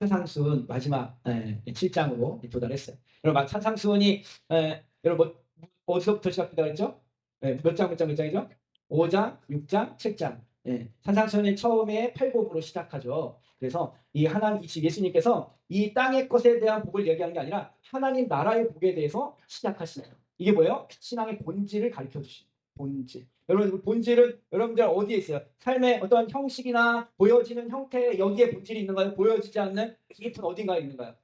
차상수훈 마지막 7장으로 도달했어요. 여러분 차상수훈이 여러분 어디서부터 시작된다 그랬죠? 몇 장이죠? 5장, 6장, 7장. 차상수훈이 처음에 팔복으로 시작하죠. 그래서 이 하나님, 예수님께서 이 땅의 것에 대한 복을 얘기하는 게 아니라 하나님 나라의 복에 대해서 시작하시나요? 이게 뭐예요? 신앙의 본질을 가르쳐 주시는 본질. 여러분 본질은 여러분들 어디에 있어요? 삶의 어떤 형식이나 보여지는 형태 여기에 본질이 있는가요? 보여지지 않는 깊은 어딘가에 있는가요?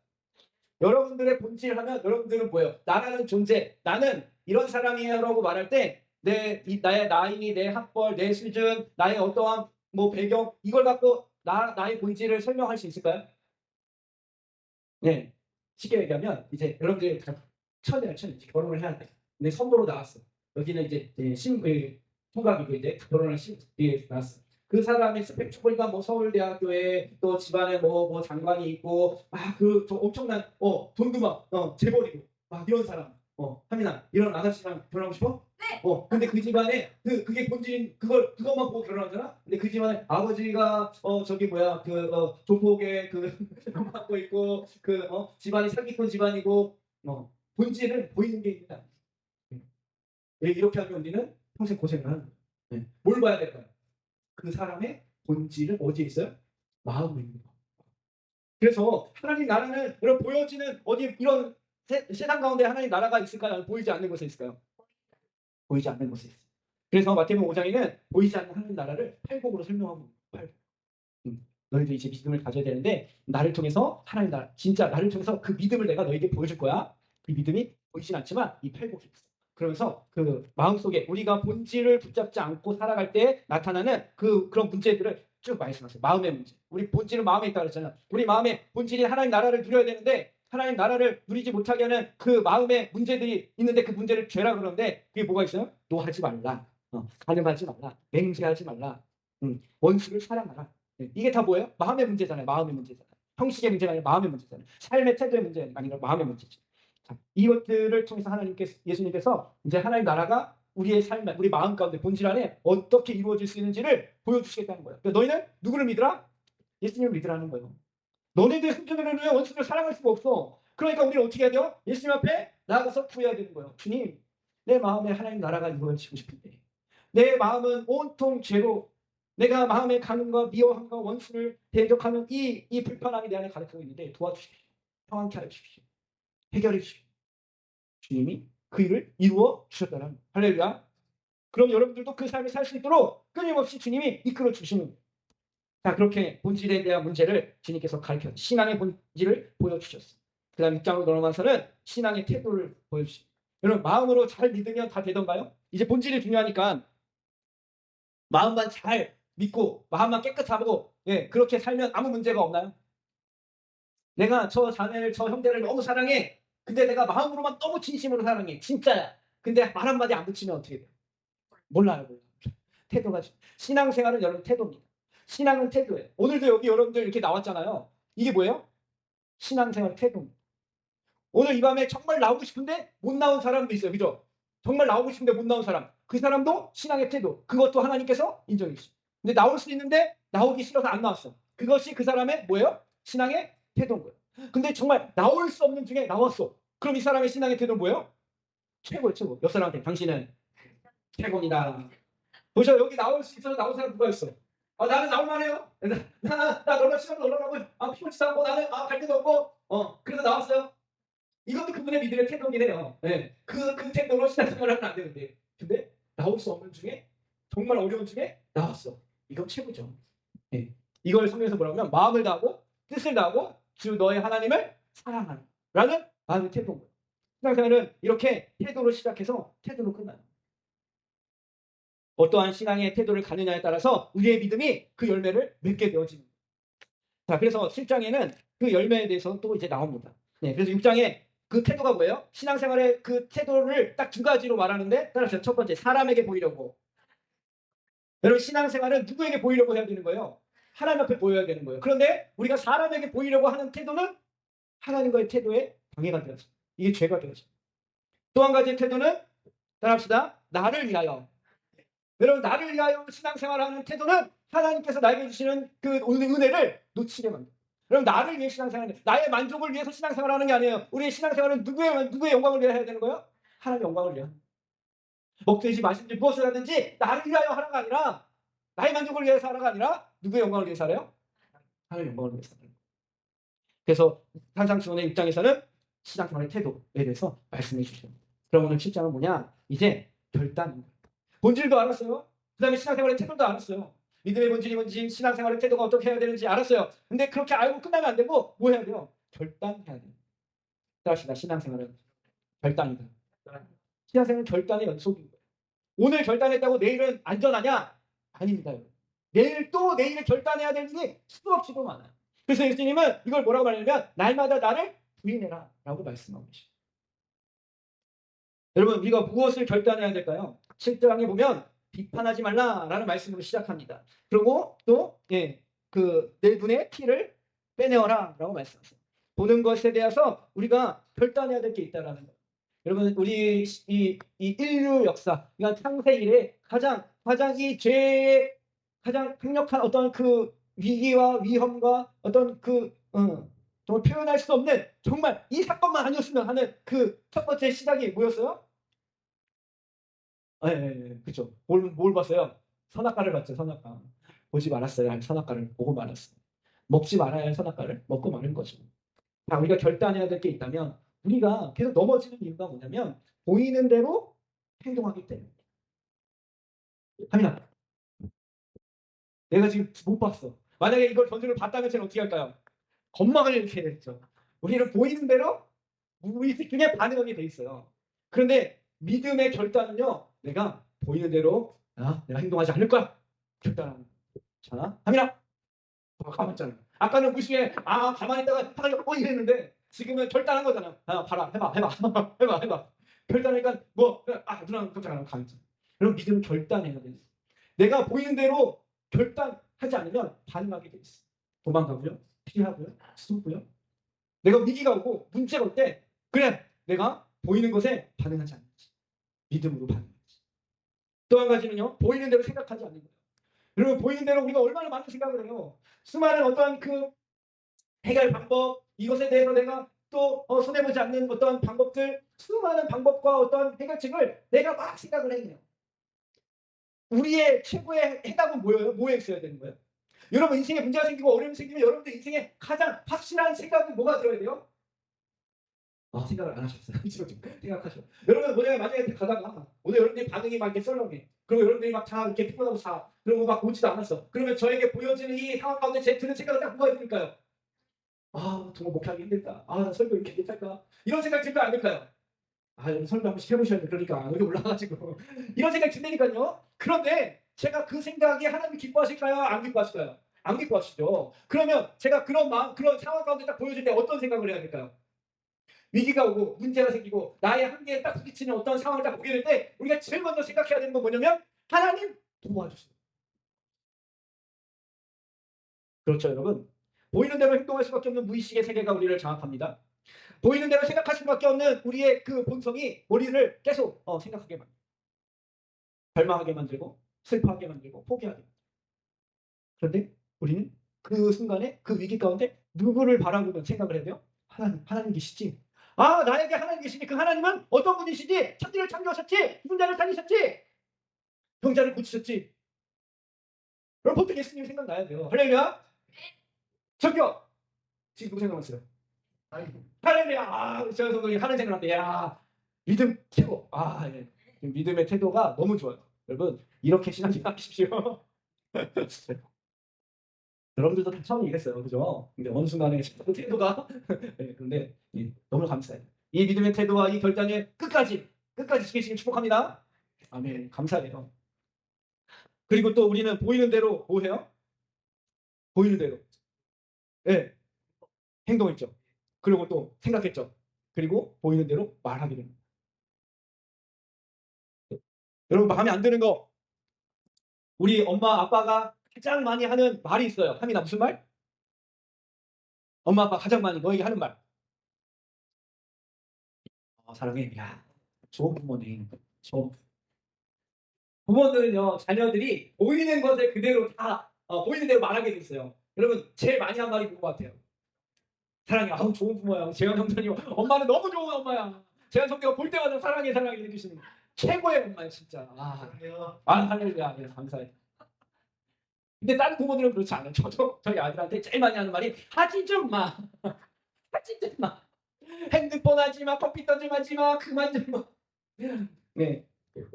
여러분들의 본질 하면 여러분들은 뭐예요? 나라는 존재, 나는 이런 사람이에요라고 말할 때 나의 나이, 내 학벌, 내 수준, 나의 어떠한 뭐 배경 이걸 갖고 나의 본질을 설명할 수 있을까요? 네. 쉽게 얘기하면 이제 여러분들이 천이야 결혼을 해야 돼. 근데 선보로 나왔어. 여기는 이제 총각이고 이제 결혼을 나왔어. 그 사람의 스펙 보니까 뭐 서울대학교에 또 집안에 뭐 장관이 있고 그 엄청난 돈도 막 재벌이고 막 이런 사람 하민아 이런 아저씨랑 결혼하고 싶어? 네. 근데 그 집안에 그게 본질인 그것만 보고 결혼하잖아. 근데 그 집안에 아버지가 저기 뭐야 조폭의 받고 있고 집안이 사기꾼 집안이고 본질은 보이는 게 있다. 이렇게 하면 우리는 평생 고생을 하는 거예요. 뭘 봐야 될까요? 그 사람의 본질은 어디에 있어요? 마음에 있는 거. 그래서 하나님 나라는 여러분 보여지는 어디 이런 세상 가운데 하나님 나라가 있을까요? 보이지 않는 곳에 있을까요? 보이지 않는 곳에 있어요. 그래서 마태복음 5장에는 보이지 않는 하나님 나라를 팔복으로 설명하고 있어요. 너희도 이제 믿음을 가져야 되는데 나를 통해서 하나님 나라 진짜 나를 통해서 그 믿음을 내가 너에게 보여줄 거야. 그 믿음이 보이진 않지만 이 팔복이 있어. 그러면서 그 마음속에 우리가 본질을 붙잡지 않고 살아갈 때 나타나는 그런 문제들을 쭉 말씀하세요. 마음의 문제. 우리 본질은 마음에 있다 그랬잖아요. 우리 마음의 본질이 하나님 나라를 누려야 되는데 하나님 나라를 누리지 못하게 하는 그 마음의 문제들이 있는데 그 문제를 죄라 그러는데 그게 뭐가 있어요? 노하지 말라. 간음하지 말라. 맹세하지 말라. 원수를 사랑하라. 이게 다 뭐예요? 마음의 문제잖아요. 마음의 문제잖아요. 형식의 문제가 아니라 마음의 문제잖아요. 삶의 태도의 문제가 아니라 마음의 문제죠. 자, 이것들을 통해서 예수님께서 이제 하나님 나라가 우리의 삶, 우리 마음 가운데 본질 안에 어떻게 이루어질 수 있는지를 보여주시겠다는 거예요. 그러니까 너희는 누구를 믿으라? 예수님을 믿으라는 거예요. 너네들 수준으로는 원수를 사랑할 수가 없어. 그러니까 우리는 어떻게 해야 돼요? 예수님 앞에 나가서 구해야 되는 거예요. 주님, 내 마음에 하나님 나라가 이루어지고 싶은데 내 마음은 온통 죄로 내가 마음의 간음과 미워함과 원수를 대적하는 이 불편함이 내 안에 가득하고 있는데 도와주십시오. 평안케 하여 주십시오. 해결해 주십시오. 주님이 그 일을 이루어 주셨다는 할렐루야. 그럼 여러분들도 그 삶을 살 수 있도록 끊임없이 주님이 이끌어 주시는 거예요. 자, 그렇게 본질에 대한 문제를 주님께서 가르쳐 신앙의 본질을 보여주셨어요. 그 다음 6장으로 넘어가서는 신앙의 태도를 보여주십니다. 여러분 마음으로 잘 믿으면 다 되던가요? 이제 본질이 중요하니까 마음만 잘 믿고 마음만 깨끗하고 그렇게 살면 아무 문제가 없나요? 내가 저 자매를 저 형제를 너무 사랑해. 근데 내가 마음으로만 너무 진심으로 사랑해. 진짜야. 근데 말 한마디 안 붙이면 어떻게 돼요? 몰라요. 태도가 신앙생활은 여러분 태도입니다. 신앙은 태도예요. 오늘도 여기 여러분들 이렇게 나왔잖아요. 이게 뭐예요? 신앙생활 태도입니다. 오늘 이 밤에 정말 나오고 싶은데 못 나온 사람도 있어요. 그죠? 정말 나오고 싶은데 못 나온 사람. 그 사람도 신앙의 태도. 그것도 하나님께서 인정해 주십니다. 근데 나올 수 있는데 나오기 싫어서 안 나왔어. 그것이 그 사람의 뭐예요? 신앙의 태도인 거예요. 근데 정말 나올 수 없는 중에 나왔어. 그럼 이 사람의 신앙의 태도는 뭐예요? 최고예요, 최고. 옆 사람한테 당신은 최고입니다. 보셔, 여기 나올 수 있어서 나온 사람 누가 있어? 나는 나올 만해요. 나 너랑 시간 놀라고 피곤치도 않고 나는 갈 데도 없고 그래서 나왔어요. 이것도 그분의 믿음의 태도긴 해요. 그 태도로 신앙생활을 하면 안 되는데. 근데 나올 수 없는 중에 정말 어려운 중에 나왔어. 이건 최고죠. 이걸 성경에서 뭐라고 하면 마음을 다하고 뜻을 다하고 주 너의 하나님을 사랑하는 라는 마음의 태도인 거예요. 신앙생활은 이렇게 태도로 시작해서 태도로 끝나요. 어떠한 신앙의 태도를 가느냐에 따라서 우리의 믿음이 그 열매를 맺게 되어지는 거예요. 자, 그래서 7장에는 그 열매에 대해서 또 이제 나옵니다. 그래서 6장에 그 태도가 뭐예요? 신앙생활의 그 태도를 딱 두 가지로 말하는데 따라서 첫 번째 사람에게 보이려고. 여러분 신앙생활은 누구에게 보이려고 해야 되는 거예요? 하나님 앞에 보여야 되는 거예요. 그런데 우리가 사람에게 보이려고 하는 태도는 하나님과의 태도에 방해가 되어서 이게 죄가 되어서 또 한 가지 태도는 따라합시다. 나를 위하여. 여러분 나를 위하여 신앙생활하는 태도는 하나님께서 나에게 주시는 그 은혜를 놓치게 만듭니다. 그럼 나를 위해 신앙생활, 나의 만족을 위해서 신앙생활하는 게 아니에요. 우리의 신앙생활은 누구의 영광을 위해 해야 되는 거예요? 하나님의 영광을 위해. 먹든지 마시든지 무엇을 하든지 나를 위하여 하라가 아니라, 나의 만족을 위해서 하라가 아니라 누구의 영광을 위해서 하래요? 하나님의 영광을 위해서 하는 거예요. 그래서 산상수훈의 입장에서는 신앙생활의 태도에 대해서 말씀해 주셔요. 그럼 오늘 7장은 뭐냐? 이제 결단. 본질도 알았어요. 그 다음에 신앙생활의 태도도 알았어요. 믿음의 본질이 뭔지, 신앙생활의 태도가 어떻게 해야 되는지 알았어요. 근데 그렇게 알고 끝나면 안 되고 뭐 해야 돼요? 결단해야 돼요. 그렇습니다. 신앙생활은 결단이다. 신앙생활은 결단의 연속인 거예요. 오늘 결단했다고 내일은 안전하냐? 아닙니다. 내일을 결단해야 될 일이 수없이도 많아요. 그래서 예수님은 이걸 뭐라고 말하냐면 날마다 나를 부인해라 라고 말씀하고 계십니다. 여러분, 우리가 무엇을 결단해야 될까요? 7장에 보면 비판하지 말라라는 말씀으로 시작합니다. 그리고 또 내 눈에 티를 빼내어라라고 말씀하세요. 보는 것에 대해서 우리가 결단해야 될 게 있다라는 거예요. 여러분, 우리 이 인류 역사, 그러니까 창세 이래 가장 이 죄의 가장 강력한 어떤 그 위기와 위험과 어떤 정말 표현할 수 없는, 정말 이 사건만 아니었으면 하는 그 첫 번째 시작이 뭐였어요? 그렇죠. 뭘 봤어요? 선악과를 봤죠. 선악과. 보지 말았어야 할 선악과를 보고 말았어요. 먹지 말아야 할 선악과를 먹고 마는 거죠. 자, 우리가 결단해야 될 게 있다면 우리가 계속 넘어지는 이유가 뭐냐면 보이는 대로 행동하기 때문에. 하민아, 내가 지금 못 봤어. 만약에 이걸 전주를 봤다면 쟤는 어떻게 할까요? 건망을 이렇게 했죠. 우리는 보이는 대로 무의식 중에 반응하게 돼 있어요. 그런데 믿음의 결단은요, 내가 보이는 대로 내가 행동하지 않을 거야. 결단하는 거야. 자, 하민아, 가만 있잖아. 아까는 무시해. 가만히 있다가 하려고 이랬는데 지금은 결단한 거잖아. 봐라, 해봐. 해봐. 결단하니까 누나는 깜짝 안 하고 가만히 있잖아. 그럼 믿음은 결단해야 돼. 내가 보이는 대로 결단하지 않으면 반응하게 돼 있어. 도망가고요, 피하고요, 숨고요. 내가 위기가 오고 문제가 올 때 그래, 내가 보이는 것에 반응하지 않는지, 믿음으로 반응하지. 또 한 가지는요, 보이는 대로 생각하지 않는 거예요. 여러분, 보이는 대로 우리가 얼마나 많은 생각을 해요. 수많은 어떤 그 해결 방법, 이것에 대해서 내가 또 손해보지 않는 어떤 방법들, 수많은 방법과 어떤 해결책을 내가 막 생각을 해요. 우리의 최고의 해답은 뭐예요? 뭐에 있어야 되는 거예요? 여러분, 인생에 문제가 생기고 어려움이 생기면 여러분들 인생에 가장 확실한 생각은 뭐가 들어야 돼요? 생각을 안 하셨어요. 생각하셔. 여러분, 만약에 가다가 오늘 여러분들이 반응이 막 이렇게 썰렁해. 그리고 여러분들이 막 이렇게 피곤하고 그리고 막 오지도 않았어. 그러면 저에게 보여지는 이 상황 가운데 제 드는 생각은 딱 뭐가 들을까요? 정말 목회하기 힘들다. 나 설교 이렇게 못할까? 이런 생각 들까요? 안 들까요? 여러분, 설교 한번 해보셔야 돼. 그러니까 여기 올라가가지고 이런 생각 든다니까요. 그런데 제가 그 생각이 하나님 기뻐하실까요? 안 기뻐하실까요? 안 기뻐하시죠. 그러면 제가 그런 상황 가운데 딱 보여줄 때 어떤 생각을 해야 될까요? 위기가 오고 문제가 생기고 나의 한계에 딱 부딪히는 어떤 상황을 딱 보게 될 때 우리가 제일 먼저 생각해야 되는 건 뭐냐면 하나님 도와주세요. 그렇죠, 여러분. 보이는 대로 행동할 수밖에 없는 무의식의 세계가 우리를 장악합니다. 보이는 대로 생각할 수밖에 없는 우리의 그 본성이 우리를 계속 생각하게 만들고, 절망하게 만들고, 슬퍼하게 만들고, 포기하게 만들고. 그런데 우리는 그 순간에 그 위기 가운데 누구를 바라보면 생각을 해야 돼요? 하나님 계시지? 나에게 하나님 계시니 그 하나님은 어떤 분이시지? 천지를 창조하셨지? 죽은 자를 살리셨지? 병자를 고치셨지? 여러분, 보통 예수님 생각나야 돼요. 할렐루야. 저기요, 지금 누구 생각났어요? 할렐루야. 제가 성도님 하는 생각한데, 믿음 최고. 예. 믿음의 태도가 너무 좋아요. 여러분, 이렇게 신앙생활 하십시오. 여러분들도 다 처음에 이랬어요. 그죠? 근데 어느 순간에 태도가 그런데 너무 감사해요. 이 믿음의 태도와 이 결단을 끝까지 지키시길 축복합니다. 아멘. 감사해요. 그리고 또 우리는 보이는 대로 뭐 해요? 보이는 대로 행동했죠. 그리고 또 생각했죠. 그리고 보이는 대로 말하게 됩니다. 여러분, 마음에 안 드는 거, 우리 엄마 아빠가 가장 많이 하는 말이 있어요. 하민아, 무슨 말? 엄마 아빠 가장 많이 너에게 하는 말. 사랑해. 좋은 부모님. 부모들은요, 자녀들이 보이는 것을 그대로 다 보이는 대로 말하게 됐어요. 여러분, 제일 많이 한 말이 그거 같아요. 사랑해. 아우 좋은 부모야. 재현 형사님 엄마는 너무 좋은 엄마야. 재현 성대가 볼 때마다 사랑해 사랑해 이렇게 최고의 엄마야 진짜. 할렐루야. 예, 감사해. 근데 다른 부모들은 그렇지 않아요. 저희 아들한테 제일 많이 하는 말이 하지 좀 마. 하지 좀 마. 핸드폰 하지 마. 컴퓨터 좀 하지 마. 그만 좀 마. 네.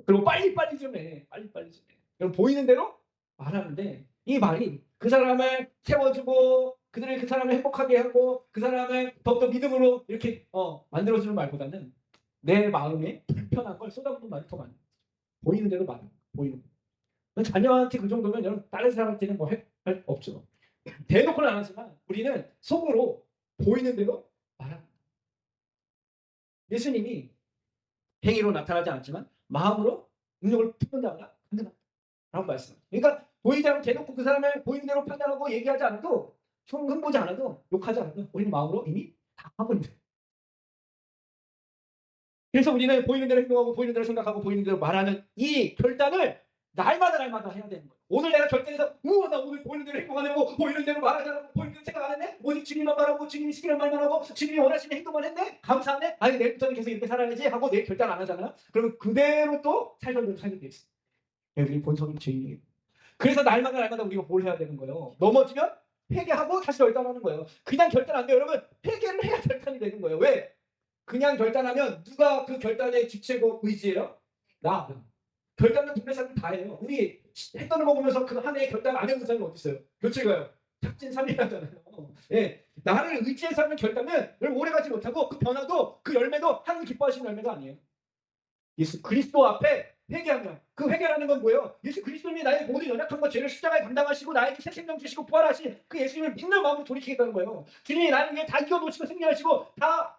그리고 빨리빨리 좀 해. 빨리빨리 좀 해. 그럼 보이는 대로 말하는데 이 말이 그 사람을 세워주고 그 사람을 행복하게 하고 그 사람을 더욱더 믿음으로 이렇게 만들어주는 말보다는 내 마음에 불편한 걸 쏟아부는 말이 더 많아요. 보이는 대로 말해. 보이는 대로. 자녀한테 그 정도면 여러분 다른 사람한테는 뭐 할 없죠. 대놓고는 안 하지만 우리는 속으로 보이는 대로 말합니다. 예수님이 행위로 나타나지 않았지만 마음으로 능력을 품는다거나 라고 말씀합니다. 그러니까 보이지 않고 대놓고 그 사람을 보이는 대로 판단하고 얘기하지 않아도 흉보지 않아도 욕하지 않아도 우리는 마음으로 이미 다 하고 있는 거예요. 그래서 우리는 보이는 대로 행동하고 보이는 대로 생각하고 보이는 대로 말하는 이 결단을 날마다 해야 되는 거예요. 오늘 내가 결단해서 우와 나 오늘 보이는 대로 행동 안 하고 보이는 대로 말하지 않고 보이는 대로 생각 안 했네. 오직 주님만 말하고 주님이 시키는 말만 하고 주님이 원하시는 행동만 했네. 감사하네. 아니 내일부터는 계속 이렇게 살아야지 하고 내일 결단 안 하잖아요. 그러면 그대로 또 살던 대로 살게 돼 있어요. 우리 본성이 죄인이에요. 그래서 날마다 우리가 뭘 해야 되는 거예요. 넘어지면 회개하고 다시 결단하는 거예요. 그냥 결단 안 돼요. 여러분 회개를 해야 결단이 되는 거예요. 왜? 그냥 결단하면 누가 그 결단의 주체고 의지예요? 나. 결단은 동네 사람 다 해요. 우리 했던 거 보면서 그 한 해 결단 안 해본 사람이 어디 있어요? 교체가요. 탁진 3일하잖아요. 예. 나를 의지해서 하는 결단은 오래 가지 못하고 그 변화도 그 열매도 하나님 기뻐하시는 열매가 아니에요. 예수 그리스도 앞에 회개하면 그 회개라는 건 뭐예요? 예수 그리스도님이 나의 모든 연약함과 죄를 십자가에 감당하시고 나에게 새 생명 주시고 부활하신 그 예수님을 믿는 마음으로 돌이키겠다는 거예요. 주님이 나를 위해 다 이겨놓으시고 승리하시고 다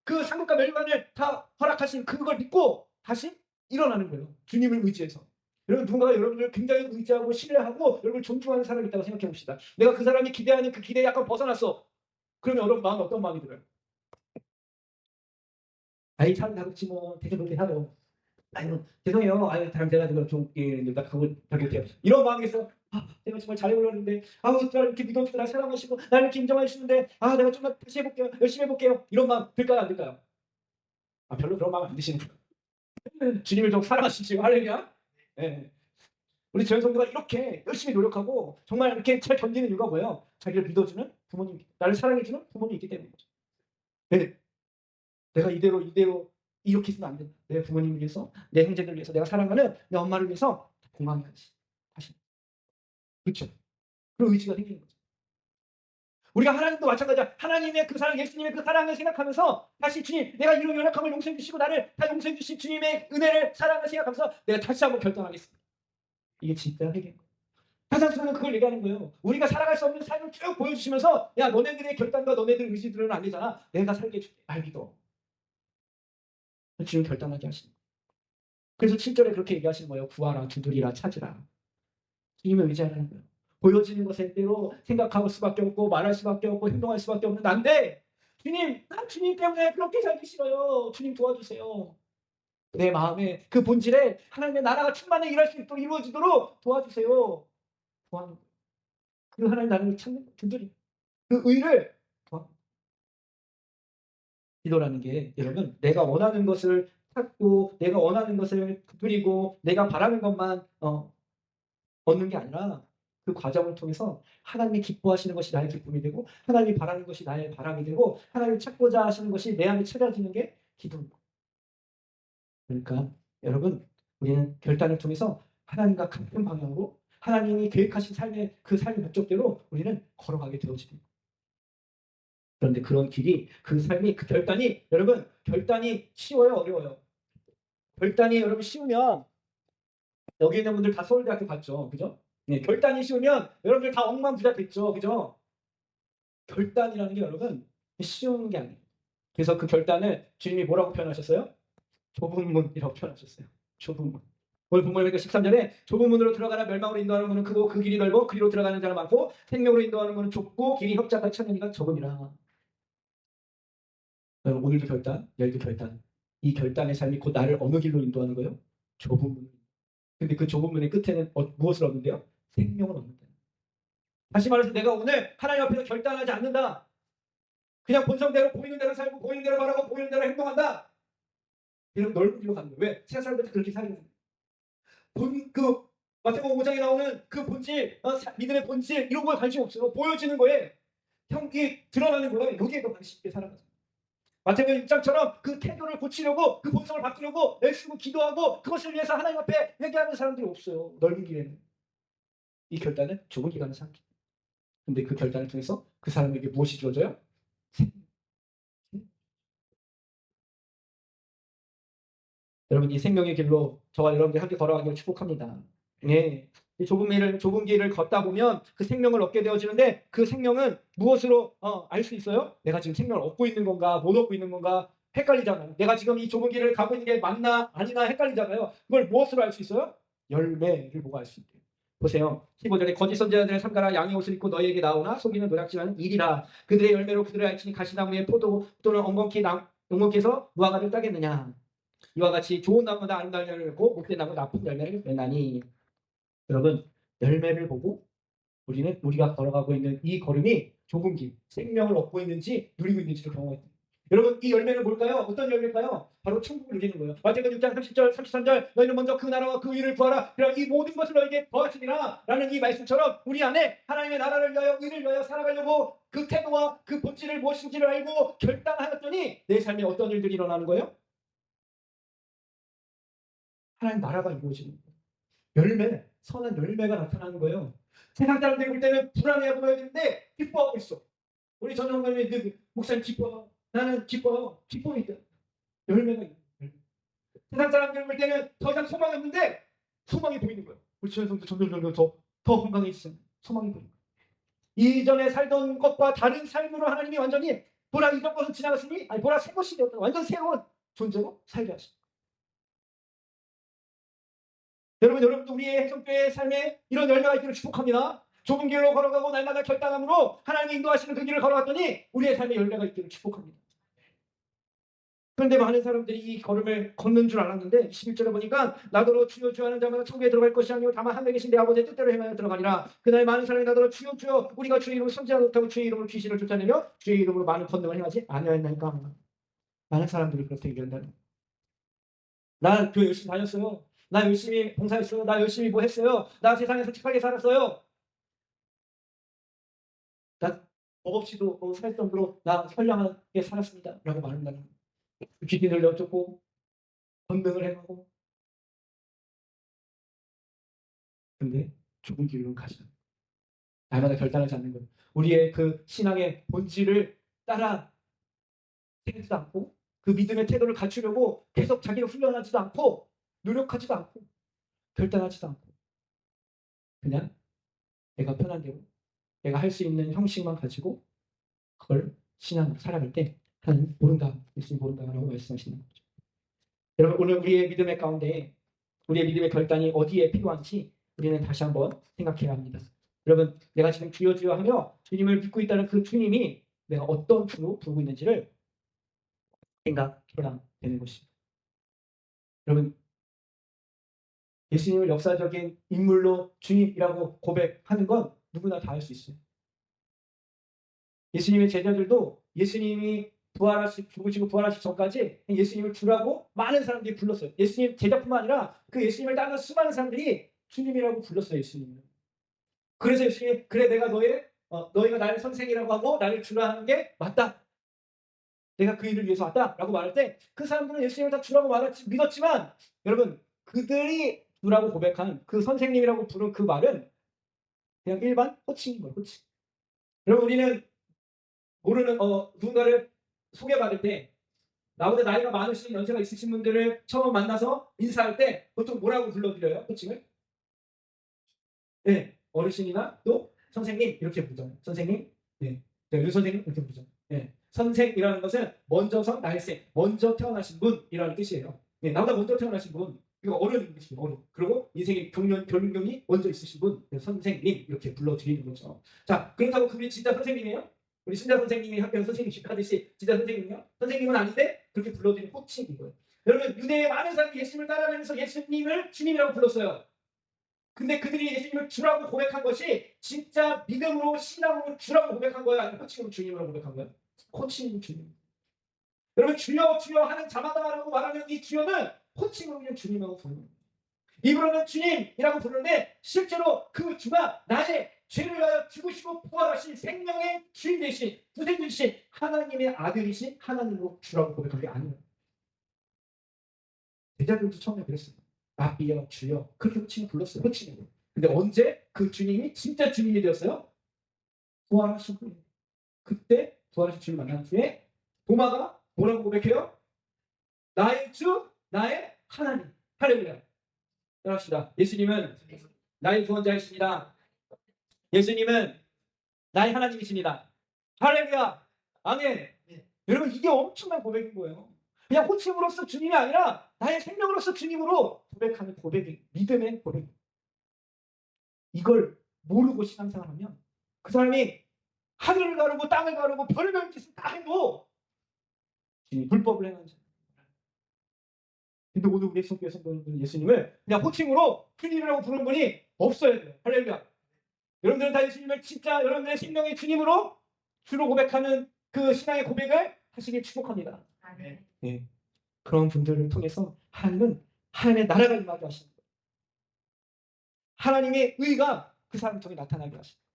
그 상급과 멸관을 다 허락하신 그걸 믿고 다시 일어나는 거예요. 주님을 의지해서. 여러분 누군가가 여러분을 굉장히 의지하고 신뢰하고 여러분을 존중하는 사람이 있다고 생각해 봅시다. 내가 그 사람이 기대하는 그 기대에 약간 벗어났어. 그러면 여러분 마음에 어떤 마음이 들어요? 아이 참 다르지 뭐 되게 그렇게 하죠. 아유 죄송해요. 아유 다른 제가 지금 좀 내가 그걸 못해요. 이런 마음에서 내가 정말 잘해보려는데 아우 나를 이렇게 믿어주고 날 사랑하시고 나를 이렇게 인정해주시는데 내가 좀만 다시 해볼게요. 열심히 해볼게요. 이런 마음 들까요 안 들까요? 별로 그런 마음 안 드시는 거예요. 주님을 좀 사랑하시지 할렐루야. 네. 우리 재현 성도가 이렇게 열심히 노력하고 정말 이렇게 잘 견디는 이유가 뭐예요? 자기를 믿어주는 부모님, 나를 사랑해주는 부모님이 있기 때문이죠. 네. 내가 이대로 이렇게 있으면 안 된다. 내 부모님을 위해서, 내 형제들을 위해서, 내가 사랑하는 내 엄마를 위해서 공감해야지. 다시. 그렇죠. 그런 의지가 생기는 거죠. 우리가 하나님도 마찬가지야. 하나님의 그 사랑, 예수님의 그 사랑을 생각하면서 다시 주님, 내가 이런 연약함을 용서해 주시고 나를 다 용서해 주신 주님의 은혜를 사랑을 생각하면서 내가 다시 한번 결단하겠습니다. 이게 진짜 회개인 거예요. 사상수는 그걸 얘기하는 거예요. 우리가 살아갈 수 없는 삶을 쭉 보여주시면서 야 너네들의 결단과 너네들 의지들은 안 되잖아. 내가 살게 해줄게. 알기도. 주님 결단하게 하시는 거예요. 그래서 7절에 그렇게 얘기하시는 거예요. 구하라, 두드리라, 찾으라. 주님을 의지하라는 거예요. 보여지는 것에 대로 생각할 수밖에 없고 말할 수밖에 없고 행동할 수밖에 없는 난데 주님, 난 주님 때문에 그렇게 살기 싫어요. 주님 도와주세요. 내 마음에 그 본질에 하나님의 나라가 충만히 일할 수 있도록 이루어지도록 도와주세요. 구하는 거예요. 그 하나님 나라를 찾는 분들이 그 의를 구합니다. 기도라는 게 여러분 내가 원하는 것을 찾고 내가 원하는 것을 누리고 내가 바라는 것만 얻는 게 아니라 그 과정을 통해서 하나님이 기뻐하시는 것이 나의 기쁨이 되고 하나님이 바라는 것이 나의 바람이 되고 하나님이 찾고자 하시는 것이 내 안에 찾아지는 게 기도입니다. 그러니까 여러분 우리는 결단을 통해서 하나님과 같은 방향으로 하나님이 계획하신 삶의 그 삶의 목적대로 우리는 걸어가게 되어집니다. 그런데 그런 길이 그 삶이 그 결단이 여러분 결단이 쉬워요 어려워요? 결단이 여러분 쉬우면 여기 있는 분들 다 서울대학교 갔죠 그죠? 네, 결단이 쉬우면 여러분들 다 억만부자 됐죠 그죠? 결단이라는 게 여러분 쉬운 게 아니에요. 그래서 그 결단을 주님이 뭐라고 표현하셨어요? 좁은 문이라고 표현하셨어요. 좁은 문. 오늘 본문의 13절에 좁은 문으로 들어가라 멸망으로 인도하는 문은 크고 그 길이 넓어 그리로 들어가는 자가 많고 생명으로 인도하는 문은 좁고 길이 협착하여 찾는 이가 적음이라. 오늘도 결단, 내일도 결단. 이 결단의 삶이 곧 나를 어느 길로 인도하는 거예요? 좁은 문. 근데 그 좁은 문의 끝에는 무엇을 얻는데요? 생명을 얻는다. 다시 말해서 내가 오늘 하나님 앞에서 결단하지 않는다. 그냥 본성대로 보이는 대로 살고 보이는 대로 말하고 보이는 대로 행동한다. 이런 넓은 길로 가는 거예요. 왜? 세상 사람들도 그렇게 살거든요. 그 마태복음 5장에 나오는 그 본질, 믿음의 본질 이런 거에 관심 없어요. 보여지는 거에 형이 드러나는 거에 여기에 더 관심 있게 살아가죠. 마태복음 6장처럼 그 태도를 고치려고 그 본성을 바꾸려고 애쓰고 기도하고 그것을 위해서 하나님 앞에 회개하는 사람들이 없어요. 넓은 길에는. 이 결단은 좁은 기간을 살게. 근데 그 결단을 통해서 그 사람에게 무엇이 주어져요? 여러분 이 생명의 길로 저와 여러분들이 함께 걸어가기를 축복합니다. 예. 이 좁은 길을 걷다 보면 그 생명을 얻게 되어지는데 그 생명은 무엇으로 알 수 있어요? 내가 지금 생명을 얻고 있는 건가 못 얻고 있는 건가 헷갈리잖아요. 내가 지금 이 좁은 길을 가고 있는 게 맞나 아니나 헷갈리잖아요. 그걸 무엇으로 알 수 있어요? 열매를 보고 알 수 있대요. 보세요. 15절에 거짓 선지자들을 삼가라. 양의 옷을 입고 너희에게 나오나 속이는 노략질하는 일이라. 그들의 열매로 그들을 알지니 가시나무에 포도 또는 엉겅퀴에서 무화과를 따겠느냐. 이와 같이 좋은 나무마다 아름다운 열매를 맺고 못된 나무 나쁜 열매를 맺나니. 여러분 열매를 보고 우리가 걸어가고 있는 이 걸음이 좁은 길, 생명을 얻고 있는지 누리고 있는지를 경험합니다. 여러분 이 열매는 뭘까요? 어떤 열매일까요? 바로 천국을 누리는 거예요. 마태복음 6장 30절 33절 너희는 먼저 그 나라와 그 의를 구하라. 그럼 이 모든 것을 너에게 더하시리라 라는 이 말씀처럼 우리 안에 하나님의 나라를 위하여 의를 위하여 살아가려고 그 태도와 그 본질을 무엇인지를 알고 결단하였더니 내 삶에 어떤 일들이 일어나는 거예요? 하나님 나라가 이루어지는 거예요. 열매, 선한 열매가 나타나는 거예요. 세상 사람들이 볼 때는 불안해 보여야 되는데 기뻐하고 있어. 우리 전영관님 목사님 기뻐요. 나는 기뻐요. 기쁨이 있다. 열매가 있는 거예요. 세상 사람들이 볼 때는 더 이상 소망이 없는데 소망이 보이는 거예요. 우리 전영도 점점 더 건강해지잖아요. 소망이 보이는 거예요. 이전에 살던 것과 다른 삶으로 하나님이 완전히 보라 이전 것은 지나갔으니 아니 보라 새 것이 되었다. 완전 새로운 존재로 살게 하십니다. 여러분도 우리의 행성교회의 삶에 이런 열매가 있기를 축복합니다. 좁은 길로 걸어가고 날마다 결단함으로 하나님이 인도하시는 그 길을 걸어갔더니 우리의 삶에 열매가 있기를 축복합니다. 그런데 많은 사람들이 이 걸음을 걷는 줄 알았는데 21절에 보니까 나더러 주여 주여 하는 자마다 천국에 들어갈 것이 아니오 다만 하늘에 계신 내 아버지의 뜻대로 행하여 들어가니라. 그날 많은 사람이 나더러 주여 주여 우리가 주의 이름으로 선지자도 못하고 주의 이름으로 귀신을 쫓아내며 주의 이름으로 많은 권능을 행하지 아니하였나이까. 많은 사람들이 그렇게 얘기한다는 거예요. 나 교회 열심히 다녔어요. 나 열심히 봉사했어요. 나 열심히 뭐 했어요. 나 세상에서 착하게 살았어요. 나 법 없이도 살 정도로 나 선량하게 살았습니다. 라고 말한다는 거예요. 귀신을 여쭙고 권능을 행하고 근데 좁은 길로 가죠. 날마다 결단하지 않는 거예요. 우리의 그 신앙의 본질을 따라 생기지도 않고 그 믿음의 태도를 갖추려고 계속 자기를 훈련하지도 않고 노력하지도 않고 결단하지도 않고 그냥 내가 편한 대로 내가 할 수 있는 형식만 가지고 그걸 신앙으로 살아갈 때 하나님 모른다, 예수님 모른다라고 말씀하시는 거죠. 여러분 오늘 우리의 믿음의 가운데 우리의 믿음의 결단이 어디에 필요한지 우리는 다시 한번 생각해야 합니다. 여러분 내가 지금 주여 주여 하며 주님을 믿고 있다는 그 주님이 내가 어떤 주로 부르고 있는지를 생각해야 되는 것입니다. 여러분 예수님을 역사적인 인물로 주님이라고 고백하는 건 누구나 다 할 수 있어요. 예수님의 제자들도 예수님이 죽으시고 부활하시기 전까지 예수님을 주라고 많은 사람들이 불렀어요. 예수님 제자뿐만 아니라 그 예수님을 따르는 수많은 사람들이 주님이라고 불렀어요. 예수님을. 그래서 예수님이 그래 내가 너희가 나를 선생이라고 하고 나를 주라 하는 게 맞다. 내가 그 일을 위해서 왔다라고 말할 때 그 사람들은 예수님을 다 주라고 믿었지만 여러분 그들이 주라고 고백한 그 선생님이라고 부른 그 말은 그냥 일반 호칭인 거예요. 호칭. 여러분 우리는 모르는 누군가를 소개받을 때 나보다 나이가 많으신 연세가 있으신 분들을 처음 만나서 인사할 때 보통 뭐라고 불러드려요? 호칭을? 네, 어르신이나 또 선생님 이렇게 부르잖아요. 선생님, 네, 유 선생님 이렇게 부르죠. 네, 선생이라는 것은 먼저서 날생, 먼저 태어나신 분이라는 뜻이에요. 네, 나보다 먼저 태어나신 분, 이거 어른인 뜻이에요. 어른. 그리고 인생의 경륜이 먼저 있으신 분, 선생님 이렇게 불러드리는 거죠. 자, 그렇다고 그분이 진짜 선생님이에요? 우리 신자 선생님이 학교에서 선생님식 하듯이 진짜 선생님이요? 선생님은 아닌데 그렇게 불러드리는 호칭인 거예요. 여러분 유대의 많은 사람들이 예수님을 따라다니면서 예수님을 주님이라고 불렀어요. 근데 그들이 예수님을 주라고 고백한 것이 진짜 믿음으로 신앙으로 주라고 고백한 거예요? 아니면 호칭으로 주님으로 고백한 거예요? 호칭이 주님. 여러분 주여 주여 하는 자마다라고 말하는 이 주여는 호칭으로 그냥 주님하고 부르는 거예요. 입으로는 주님이라고 부르는데 실제로 그 주가 나의 죄를 위하여 죽으시고 부활하신 생명의 주인 되신 구세주이신 하나님의 아들이신 하나님으로 주라고 고백한 게 아니에요. 제자들도 처음에 그랬어요. 아비여 주여 그렇게 호칭을 불렀어요. 호칭으로. 근데 언제 그 주님이 진짜 주님이 되었어요? 부활하신 후에. 그때 부활하신 주님 만난 후에 도마가 뭐라고 고백해요? 나의 주, 나의 하나님. 할렐루야. 따라합시다. 예수님은 나의 구원자이십니다. 예수님은 나의 하나님이십니다. 할렐루야. 아멘. 여러분 이게 엄청난 고백인 거예요. 그냥 호칭으로서 주님이 아니라 나의 생명으로서 주님으로 고백하는 고백이 믿음의 고백. 이걸 모르고 신앙생활하면 그 사람이 하늘을 가르고 땅을 가르고 별별 짓을 다 해도 불법을 행하는 자예요. 근데 오늘 우리 성교에서 예수님을 그냥 호칭으로 주님이라고 부르는 분이 없어야 돼요. 할렐루야. 여러분들은 다 예수님을 진짜 여러분들의 생명의 주님으로 주로 고백하는 그 신앙의 고백을 하시길 축복합니다. 네. 그런 분들을 통해서 하나님은 하나님의 나라가 임하게 하시는 거예요. 하나님의 의가 그 사람 통해 나타나게 하시는 거예요.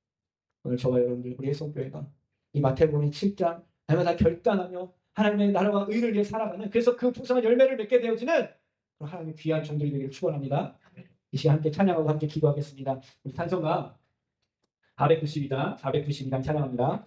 오늘 저와 여러분들 우리 성교회가 이 마태복음 7장 날마다 결단하며 하나님의 나라와 의를 위해 살아가는 그래서 그 풍성한 열매를 맺게 되어지는 하나님의 귀한 종들이 되기를 축원합니다. 이 시간 함께 찬양하고 함께 기도하겠습니다. 우리 찬송가 492장 찬양합니다.